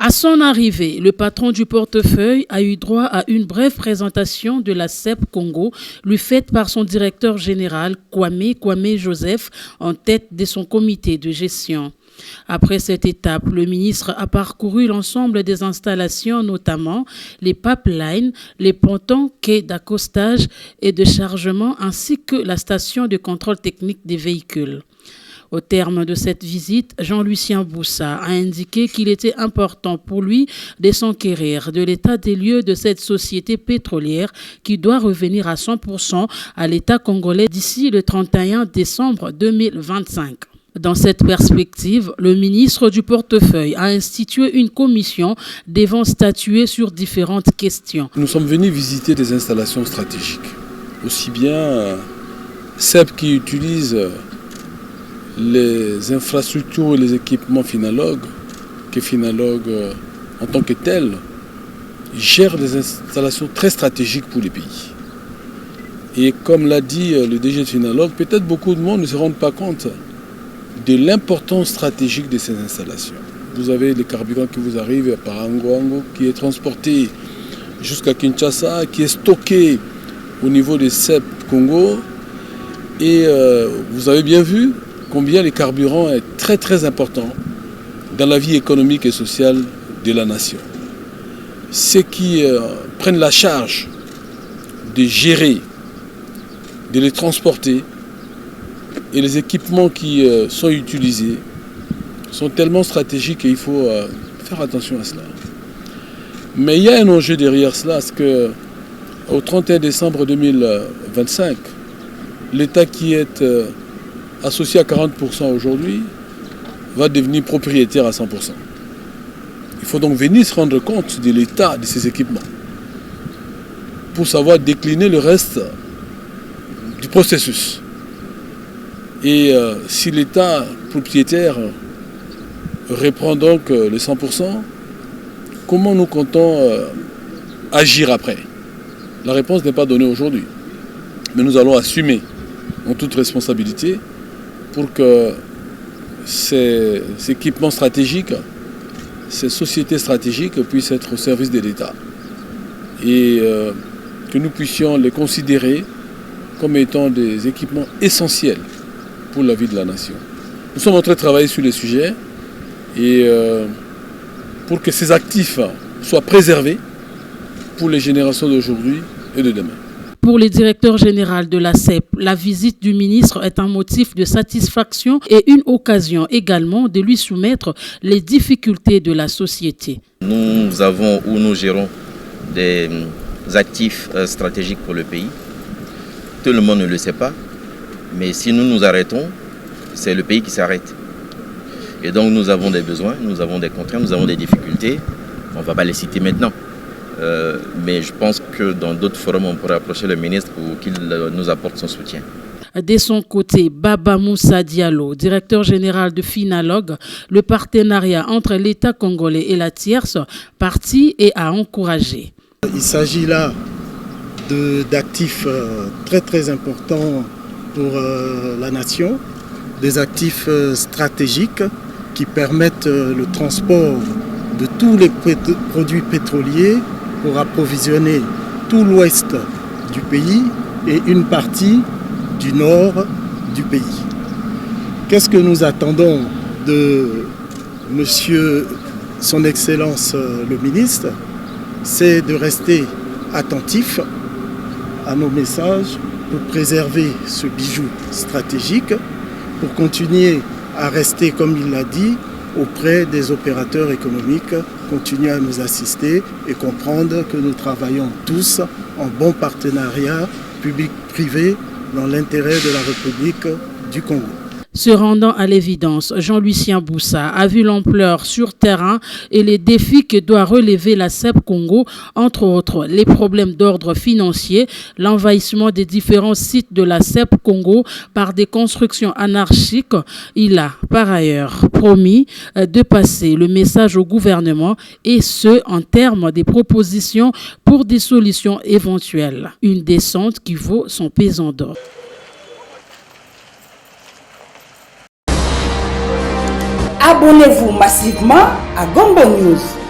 À son arrivée, le patron du portefeuille a eu droit à une brève présentation de la CEP Congo, lui faite par son directeur général Kwame Joseph, en tête de son comité de gestion. Après cette étape, le ministre a parcouru l'ensemble des installations, notamment les pipelines, les pontons, quais d'accostage et de chargement, ainsi que la station de contrôle technique des véhicules. Au terme de cette visite, Jean-Lucien Boussa a indiqué qu'il était important pour lui de s'enquérir de l'état des lieux de cette société pétrolière qui doit revenir à 100% à l'État congolais d'ici le 31 décembre 2025. Dans cette perspective, le ministre du portefeuille a institué une commission devant statuer sur différentes questions. Nous sommes venus visiter des installations stratégiques, aussi bien CEP qui utilise les infrastructures et les équipements Finalog, que Finalog en tant que tel gère des installations très stratégiques pour les pays. Et comme l'a dit le DG de Finalog, peut-être beaucoup de monde ne se rendent pas compte de l'importance stratégique de ces installations. Vous avez les carburants qui vous arrivent par Angoango, qui est transporté jusqu'à Kinshasa, qui est stocké au niveau des CEP Congo. Et vous avez bien vu combien le carburant est très très important dans la vie économique et sociale de la nation. Ceux qui prennent la charge de gérer, de les transporter, et les équipements qui sont utilisés sont tellement stratégiques qu'il faut faire attention à cela. Mais il y a un enjeu derrière cela, c'est qu'au 31 décembre 2025, l'État qui est associé à 40% aujourd'hui va devenir propriétaire à 100%. Il faut donc venir se rendre compte de l'état de ces équipements pour savoir décliner le reste du processus. Et si l'État propriétaire reprend donc les 100%, comment nous comptons agir après? La réponse n'est pas donnée aujourd'hui. Mais nous allons assumer en toute responsabilité pour que ces équipements stratégiques, ces sociétés stratégiques puissent être au service de l'État. Et que nous puissions les considérer comme étant des équipements essentiels pour la vie de la nation. Nous sommes en train de travailler sur les sujets et pour que ces actifs soient préservés pour les générations d'aujourd'hui et de demain. Pour le directeur général de la CEP, la visite du ministre est un motif de satisfaction et une occasion également de lui soumettre les difficultés de la société. Nous avons ou nous gérons des actifs stratégiques pour le pays. Tout le monde ne le sait pas. Mais si nous nous arrêtons, c'est le pays qui s'arrête. Et donc nous avons des besoins, nous avons des contraintes, nous avons des difficultés. On ne va pas les citer maintenant. Mais je pense que dans d'autres forums, on pourrait approcher le ministre pour qu'il nous apporte son soutien. De son côté, Baba Moussa Diallo, directeur général de Finalog, le partenariat entre l'État congolais et la tierce partie est à encourager. Il s'agit là d'actifs très très importants pour la nation, des actifs stratégiques qui permettent le transport de tous les produits pétroliers pour approvisionner tout l'ouest du pays et une partie du nord du pays. Qu'est-ce que nous attendons de Monsieur, Son Excellence le ministre? C'est de rester attentif à nos messages pour préserver ce bijou stratégique, pour continuer à rester, comme il l'a dit, auprès des opérateurs économiques, continuer à nous assister et comprendre que nous travaillons tous en bon partenariat public-privé dans l'intérêt de la République du Congo. Se rendant à l'évidence, Jean-Lucien Boussa a vu l'ampleur sur terrain et les défis que doit relever la CEP Congo, entre autres les problèmes d'ordre financier, l'envahissement des différents sites de la CEP Congo par des constructions anarchiques. Il a par ailleurs promis de passer le message au gouvernement et ce en termes des propositions pour des solutions éventuelles. Une descente qui vaut son pesant d'or. Abonnez-vous massivement à Gombo News.